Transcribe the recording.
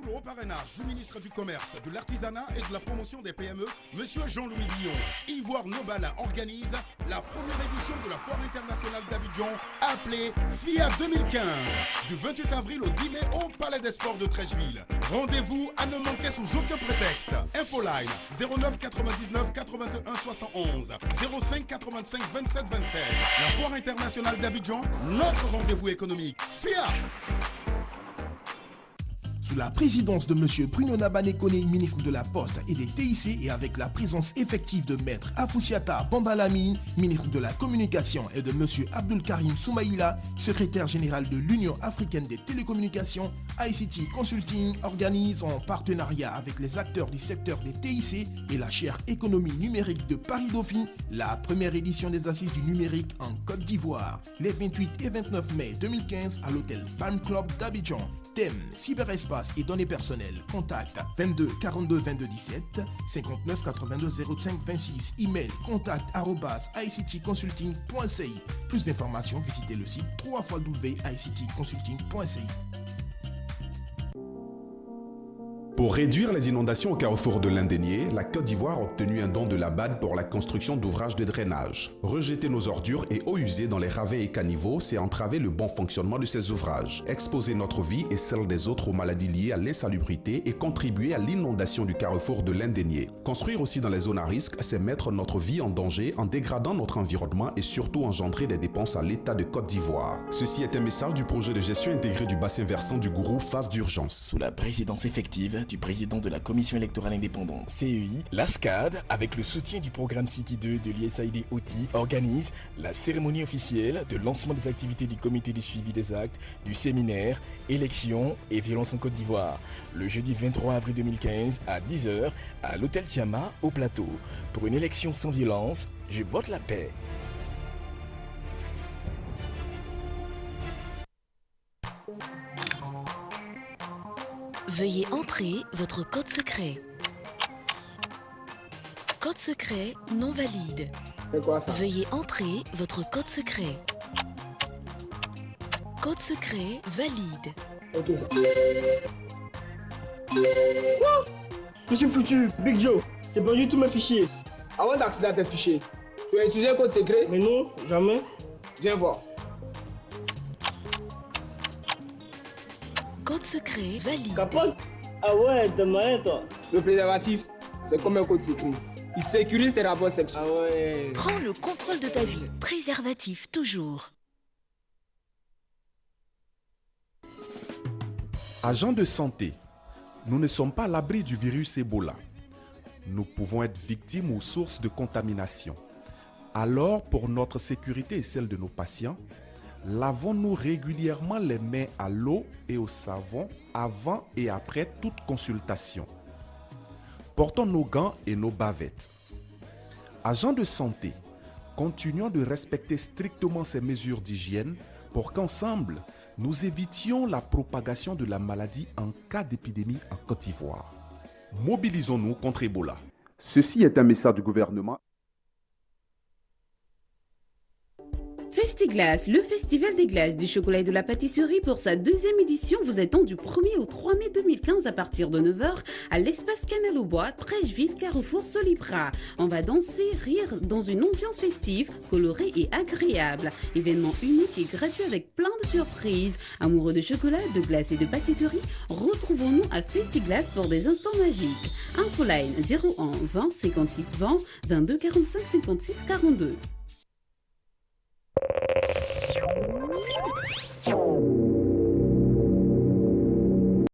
Sous le haut parrainage du ministre du Commerce, de l'Artisanat et de la Promotion des PME, Monsieur Jean-Louis Guillon, Ivoire Nobala organise la première édition de la Foire internationale d'Abidjan, appelée FIA 2015, du 28 avril au 10 mai au Palais des Sports de Trècheville. Rendez-vous à ne manquer sous aucun prétexte. Infoline 09 99 81 71 05 85 27 27. La Foire internationale d'Abidjan, notre rendez-vous économique. FIA. Sous la présidence de M. Bruno Nabanekone, ministre de la Poste et des TIC, et avec la présence effective de Maître Afoussiata Bambalamine, ministre de la Communication, et de M. Abdul Karim Soumaïla, secrétaire général de l'Union africaine des télécommunications, ICT Consulting organise en partenariat avec les acteurs du secteur des TIC et la chaire économie numérique de Paris-Dauphine la première édition des Assises du numérique en Côte d'Ivoire, les 28 et 29 mai 2015 à l'hôtel Palm Club d'Abidjan. Thème cyberespace et données personnelles. Contact 22 42 22 17 59 82 05 26. Email contact@ictconsulting.ci. Plus d'informations, visitez le site www.ictconsulting.ci. Pour réduire les inondations au carrefour de l'Indénié, la Côte d'Ivoire a obtenu un don de la BAD pour la construction d'ouvrages de drainage. Rejeter nos ordures et eaux usées dans les ravins et caniveaux, c'est entraver le bon fonctionnement de ces ouvrages, exposer notre vie et celle des autres aux maladies liées à l'insalubrité et contribuer à l'inondation du carrefour de l'Indénié. Construire aussi dans les zones à risque, c'est mettre notre vie en danger en dégradant notre environnement et surtout engendrer des dépenses à l'État de Côte d'Ivoire. Ceci est un message du projet de gestion intégrée du bassin versant du Gourou phase d'urgence. Sous la présidence effective du président de la Commission électorale indépendante CEI, l'ASCAD, avec le soutien du programme City 2 de l'USAID OTI, organise la cérémonie officielle de lancement des activités du comité de suivi des actes du séminaire Élections et violences en Côte d'Ivoire, le jeudi 23 avril 2015 à 10h à l'hôtel Tiama au Plateau. Pour une élection sans violence, je vote la paix. Veuillez entrer votre code secret. Code secret non valide. C'est quoi ça? Veuillez entrer votre code secret. Code secret valide. Ok. Quoi? Je suis foutu, Big Joe. J'ai perdu tous mes fichiers. Avant d'accéder à tes fichiers, tu as utilisé un code secret? Mais non, jamais. Viens voir. Code secret valide. Capote? Ah ouais, t'es malin toi. Le préservatif, c'est comme un code secret. Il sécurise tes rapports sexuels. Ah ouais. Prends le contrôle de ta vie. Préservatif toujours. Agents de santé, nous ne sommes pas à l'abri du virus Ebola. Nous pouvons être victimes ou sources de contamination. Alors, pour notre sécurité et celle de nos patients, lavons-nous régulièrement les mains à l'eau et au savon avant et après toute consultation. Portons nos gants et nos bavettes. Agents de santé, continuons de respecter strictement ces mesures d'hygiène pour qu'ensemble, nous évitions la propagation de la maladie en cas d'épidémie en Côte d'Ivoire. Mobilisons-nous contre Ebola. Ceci est un message du gouvernement. Festiglace, le festival des glaces, du chocolat et de la pâtisserie pour sa deuxième édition vous attend du 1er au 3 mai 2015 à partir de 9h à l'espace Canal au Bois, Trècheville, Carrefour, Solipra. On va danser, rire dans une ambiance festive, colorée et agréable. Événement unique et gratuit avec plein de surprises. Amoureux de chocolat, de glace et de pâtisserie, retrouvons-nous à Festiglace pour des instants magiques. Infoline 01 20 56 20 22 45 56 42.